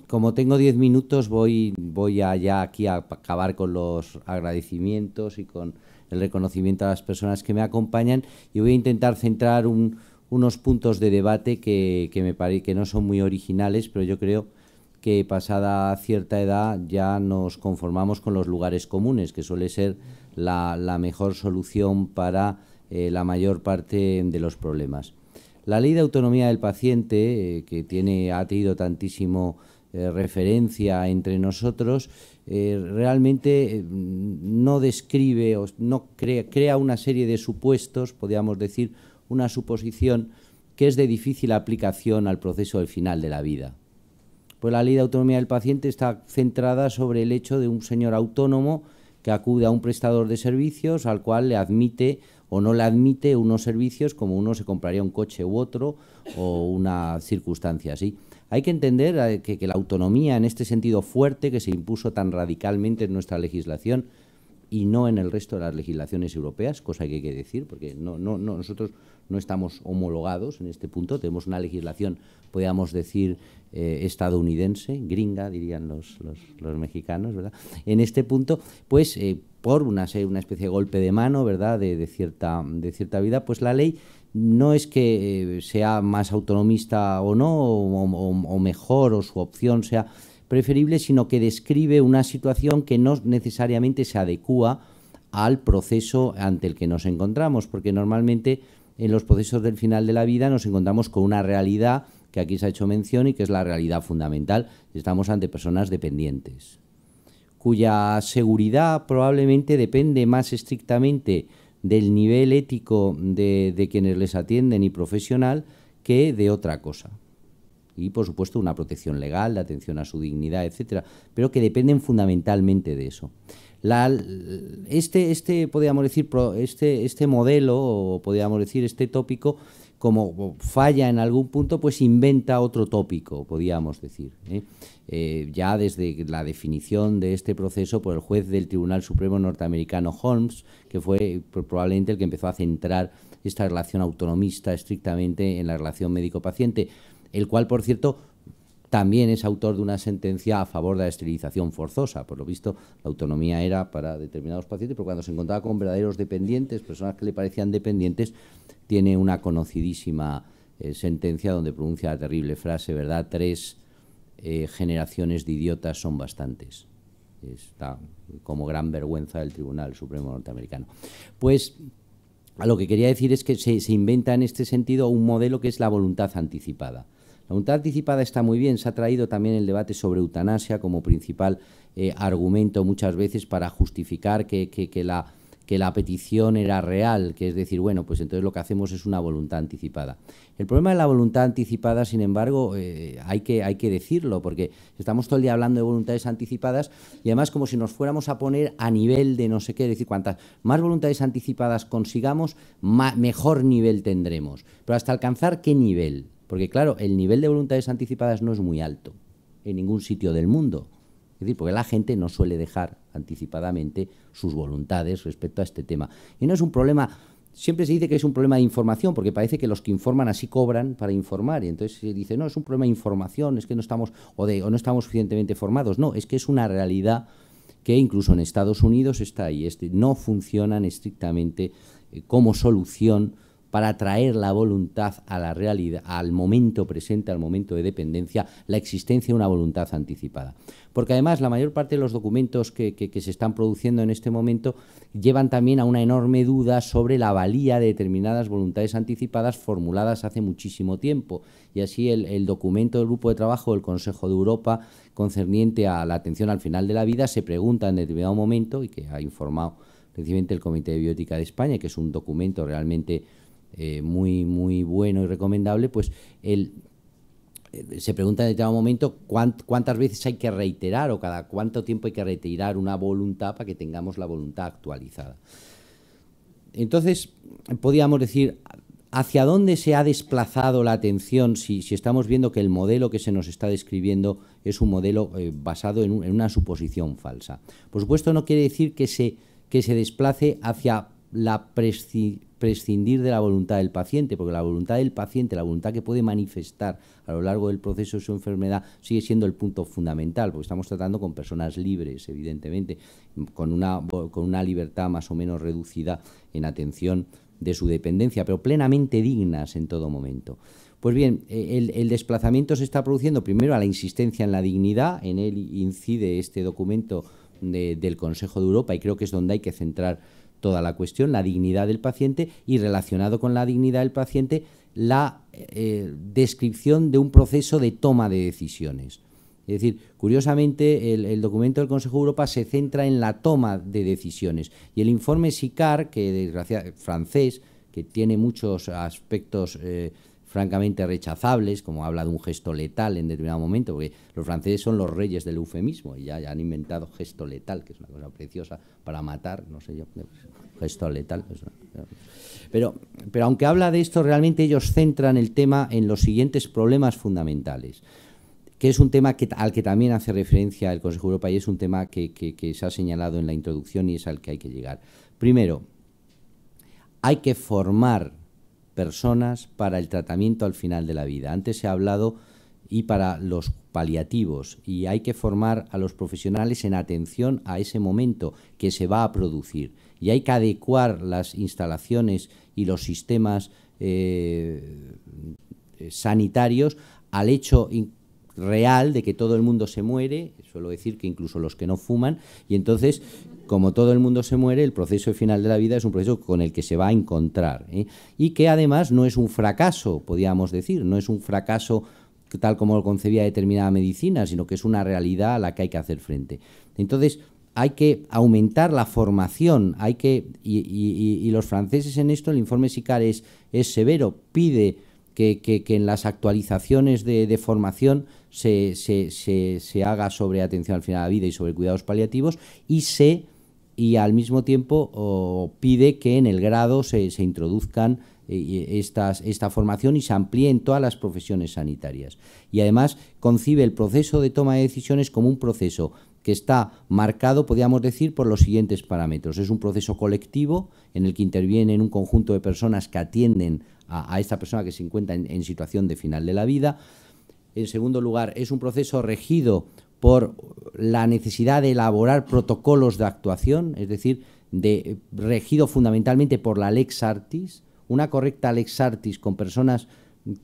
como tengo 10 minutos, voy ya aquí a acabar con los agradecimientos y con el reconocimiento a las personas que me acompañan, y voy a intentar centrar unos puntos de debate que me parece que no son muy originales, pero yo creo que pasada cierta edad ya nos conformamos con los lugares comunes, que suele ser la mejor solución para la mayor parte de los problemas. La ley de autonomía del paciente, que ha tenido tantísimo referencia entre nosotros, realmente no describe o no crea una serie de supuestos, podríamos decir, una suposición que es de difícil aplicación al proceso del final de la vida. Pues la ley de autonomía del paciente está centrada sobre el hecho de un señor autónomo que acude a un prestador de servicios al cual le admite o no le admite unos servicios como uno se compraría un coche u otro o una circunstancia así. Hay que entender que la autonomía en este sentido fuerte que se impuso tan radicalmente en nuestra legislación y no en el resto de las legislaciones europeas, cosa que hay que decir, porque nosotros no estamos homologados en este punto, tenemos una legislación, podríamos decir, estadounidense, gringa, dirían los mexicanos, ¿verdad? En este punto, pues, por una especie de golpe de mano, ¿verdad?, de cierta vida, pues la ley no es que sea más autonomista o no, o mejor, o su opción sea preferible, sino que describe una situación que no necesariamente se adecúa al proceso ante el que nos encontramos, porque normalmente en los procesos del final de la vida nos encontramos con una realidad que aquí se ha hecho mención y que es la realidad fundamental. Estamos ante personas dependientes, cuya seguridad probablemente depende más estrictamente del nivel ético de quienes les atienden y profesional que de otra cosa. Y, por supuesto, una protección legal, de atención a su dignidad, etcétera, pero que dependen fundamentalmente de eso. Podríamos decir, este modelo, o podríamos decir este tópico, como falla en algún punto, pues inventa otro tópico, podríamos decir, ya desde la definición de este proceso por el juez del Tribunal Supremo norteamericano Holmes, que fue probablemente el que empezó a centrar esta relación autonomista estrictamente en la relación médico-paciente, el cual, por cierto, también es autor de una sentencia a favor de la esterilización forzosa. Por lo visto, la autonomía era para determinados pacientes, pero cuando se encontraba con verdaderos dependientes, personas que le parecían dependientes, tiene una conocidísima sentencia donde pronuncia la terrible frase, ¿verdad? 3 generaciones de idiotas son bastantes. Está como gran vergüenza del Tribunal Supremo norteamericano. Pues a lo que quería decir es que se inventa en este sentido un modelo que es la voluntad anticipada. La voluntad anticipada está muy bien, se ha traído también el debate sobre eutanasia como principal argumento muchas veces para justificar que la petición era real, que es decir, bueno, pues entonces lo que hacemos es una voluntad anticipada. El problema de la voluntad anticipada, sin embargo, hay que decirlo, porque estamos todo el día hablando de voluntades anticipadas y además como si nos fuéramos a poner a nivel de no sé qué, es decir, cuantas más voluntades anticipadas consigamos, mejor nivel tendremos. Pero ¿hasta alcanzar qué nivel? Porque, claro, el nivel de voluntades anticipadas no es muy alto en ningún sitio del mundo. Es decir, porque la gente no suele dejar anticipadamente sus voluntades respecto a este tema. Y no es un problema, siempre se dice que es un problema de información, porque parece que los que informan así cobran para informar. Y entonces se dice, no, es un problema de información, es que no estamos, o no estamos suficientemente formados. No, es que es una realidad que incluso en Estados Unidos está ahí. No funcionan estrictamente como solución para traer la voluntad a la realidad, al momento presente, al momento de dependencia, la existencia de una voluntad anticipada. Porque además la mayor parte de los documentos que se están produciendo en este momento llevan también a una enorme duda sobre la valía de determinadas voluntades anticipadas formuladas hace muchísimo tiempo. Y así el documento del Grupo de Trabajo del Consejo de Europa concerniente a la atención al final de la vida se pregunta en determinado momento, y que ha informado recientemente el Comité de Bioética de España, que es un documento realmente muy bueno y recomendable, pues se pregunta en determinado momento cuántas veces hay que reiterar o cada cuánto tiempo hay que reiterar una voluntad para que tengamos la voluntad actualizada. Entonces, podríamos decir, ¿hacia dónde se ha desplazado la atención si estamos viendo que el modelo que se nos está describiendo es un modelo basado en una suposición falsa? Por supuesto, no quiere decir que se desplace hacia la prescindir de la voluntad del paciente, porque la voluntad del paciente, la voluntad que puede manifestar a lo largo del proceso de su enfermedad, sigue siendo el punto fundamental, porque estamos tratando con personas libres, evidentemente, con una libertad más o menos reducida en atención de su dependencia, pero plenamente dignas en todo momento. Pues bien, el desplazamiento se está produciendo primero a la insistencia en la dignidad. En él incide este documento del Consejo de Europa, y creo que es donde hay que centrar toda la cuestión, la dignidad del paciente, y relacionado con la dignidad del paciente, la descripción de un proceso de toma de decisiones. Es decir, curiosamente, el documento del Consejo de Europa se centra en la toma de decisiones, y el informe SICAR, francés, que tiene muchos aspectos francamente rechazables, como habla de un gesto letal en determinado momento, porque los franceses son los reyes del eufemismo y ya han inventado gesto letal, que es una cosa preciosa para matar, no sé yo, gesto letal. Pero aunque habla de esto, realmente ellos centran el tema en los siguientes problemas fundamentales, que es un tema al que también hace referencia el Consejo de Europa, y es un tema que se ha señalado en la introducción y es al que hay que llegar. Primero, hay que formar personas para el tratamiento al final de la vida. Antes se ha hablado, y para los paliativos, y hay que formar a los profesionales en atención a ese momento que se va a producir, y hay que adecuar las instalaciones y los sistemas sanitarios al hecho real de que todo el mundo se muere. Suelo decir que incluso los que no fuman, y entonces, como todo el mundo se muere, el proceso final de la vida es un proceso con el que se va a encontrar, y que además no es un fracaso, podríamos decir, no es un fracaso tal como lo concebía determinada medicina, sino que es una realidad a la que hay que hacer frente. Entonces, hay que aumentar la formación, y los franceses en esto, el informe SICAR es severo, pide que en las actualizaciones de formación se haga sobre atención al final de la vida y sobre cuidados paliativos, y al mismo tiempo pide que en el grado se introduzcan esta formación y se amplíe en todas las profesiones sanitarias. Y además concibe el proceso de toma de decisiones como un proceso que está marcado, podríamos decir, por los siguientes parámetros. Es un proceso colectivo en el que intervienen un conjunto de personas que atienden a esta persona que se encuentra en situación de final de la vida. En segundo lugar, es un proceso regido por la necesidad de elaborar protocolos de actuación, es decir, regido fundamentalmente por la lex artis. Una correcta lex artis con personas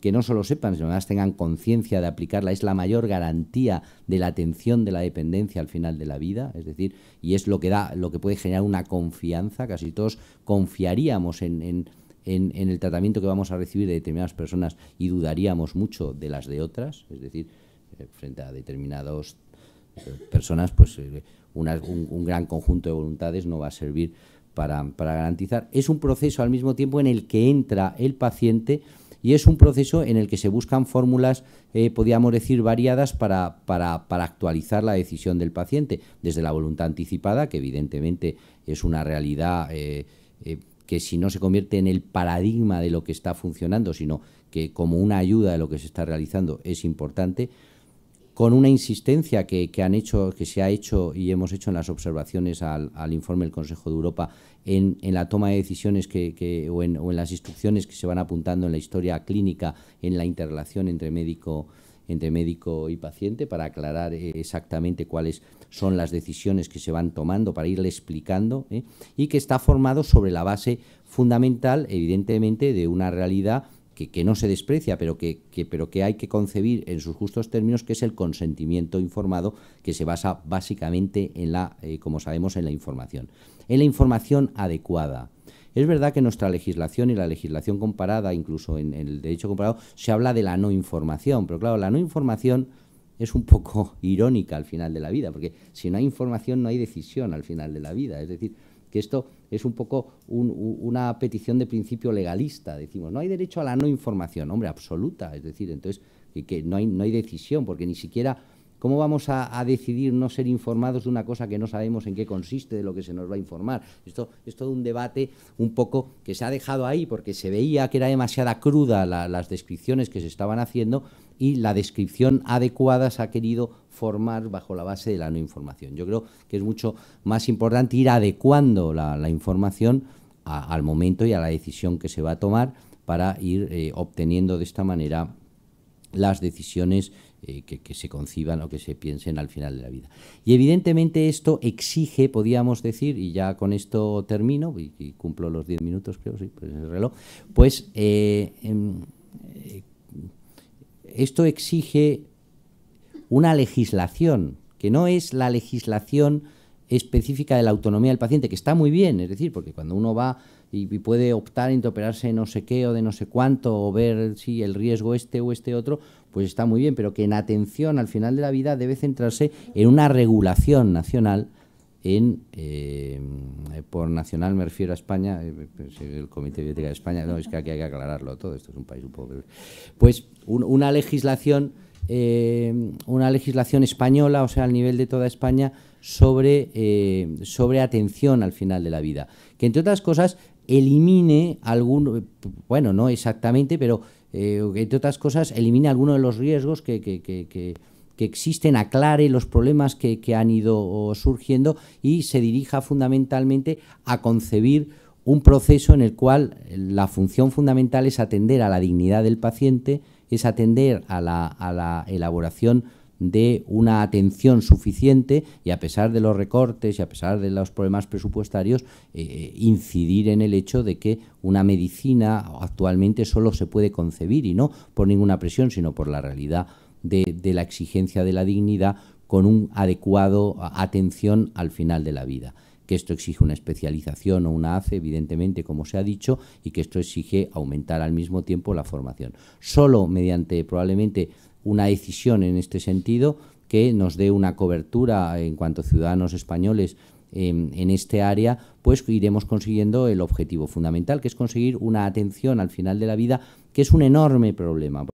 que no solo sepan, sino que además tengan conciencia de aplicarla, es la mayor garantía de la atención de la dependencia al final de la vida, es decir, y es lo que puede generar una confianza. Casi todos confiaríamos en el tratamiento que vamos a recibir de determinadas personas y dudaríamos mucho de las de otras, es decir, frente a determinadas personas, pues un gran conjunto de voluntades no va a servir para garantizar. Es un proceso al mismo tiempo en el que entra el paciente, y es un proceso en el que se buscan fórmulas, podríamos decir, variadas para actualizar la decisión del paciente, desde la voluntad anticipada, que evidentemente es una realidad que si no se convierte en el paradigma de lo que está funcionando, sino que como una ayuda de lo que se está realizando, es importante, con una insistencia que se ha hecho y hemos hecho en las observaciones al informe del Consejo de Europa en la toma de decisiones o en las instrucciones que se van apuntando en la historia clínica, en la interrelación entre médico y paciente, para aclarar exactamente cuáles son las decisiones que se van tomando, para irle explicando, y que está formado sobre la base fundamental, evidentemente, de una realidad que no se desprecia, pero que hay que concebir en sus justos términos, que es el consentimiento informado, que se basa básicamente como sabemos, en la información adecuada. Es verdad que nuestra legislación y la legislación comparada, incluso en el derecho comparado, se habla de la no información, pero claro, la no información es un poco irónica al final de la vida, porque si no hay información no hay decisión al final de la vida. Es decir, que esto es un poco una petición de principio legalista. Decimos, no hay derecho a la no información, hombre, absoluta. Es decir, entonces que no hay decisión, porque ni siquiera, ¿cómo vamos a decidir no ser informados de una cosa que no sabemos en qué consiste, de lo que se nos va a informar? Esto es todo un debate un poco que se ha dejado ahí porque se veía que era demasiada cruda las descripciones que se estaban haciendo, y la descripción adecuada se ha querido formar bajo la base de la no información. Yo creo que es mucho más importante ir adecuando la información al momento y a la decisión que se va a tomar para ir obteniendo de esta manera las decisiones que se conciban o que se piensen al final de la vida. Y evidentemente esto exige, podríamos decir, y ya con esto termino, y cumplo los 10 minutos, creo, sí, pues el reloj, pues esto exige una legislación, que no es la legislación específica de la autonomía del paciente, que está muy bien, es decir, porque cuando uno va y puede optar entre operarse de no sé qué o de no sé cuánto, o ver si el riesgo este o este otro, pues está muy bien, pero que en atención al final de la vida debe centrarse en una regulación nacional, por nacional me refiero a España, el Comité de Bioética de España, no, es que aquí hay que aclararlo todo, esto es un país un poco... Pues una legislación española, o sea, al nivel de toda España, sobre atención al final de la vida, que entre otras cosas elimine algún, bueno, no exactamente, pero entre otras cosas elimine algunos de los riesgos que existen, aclare los problemas que han ido surgiendo y se dirija fundamentalmente a concebir un proceso en el cual la función fundamental es atender a la dignidad del paciente, es atender a la elaboración de una atención suficiente y, a pesar de los recortes y a pesar de los problemas presupuestarios, incidir en el hecho de que una medicina actualmente solo se puede concebir, y no por ninguna presión, sino por la realidad de la exigencia de la dignidad, con un adecuado atención al final de la vida. Que esto exige una especialización o una ACE, evidentemente, como se ha dicho, y que esto exige aumentar al mismo tiempo la formación. Solo mediante probablemente una decisión en este sentido, que nos dé una cobertura en cuanto a ciudadanos españoles en este área, pues iremos consiguiendo el objetivo fundamental, que es conseguir una atención al final de la vida, que es un enorme problema.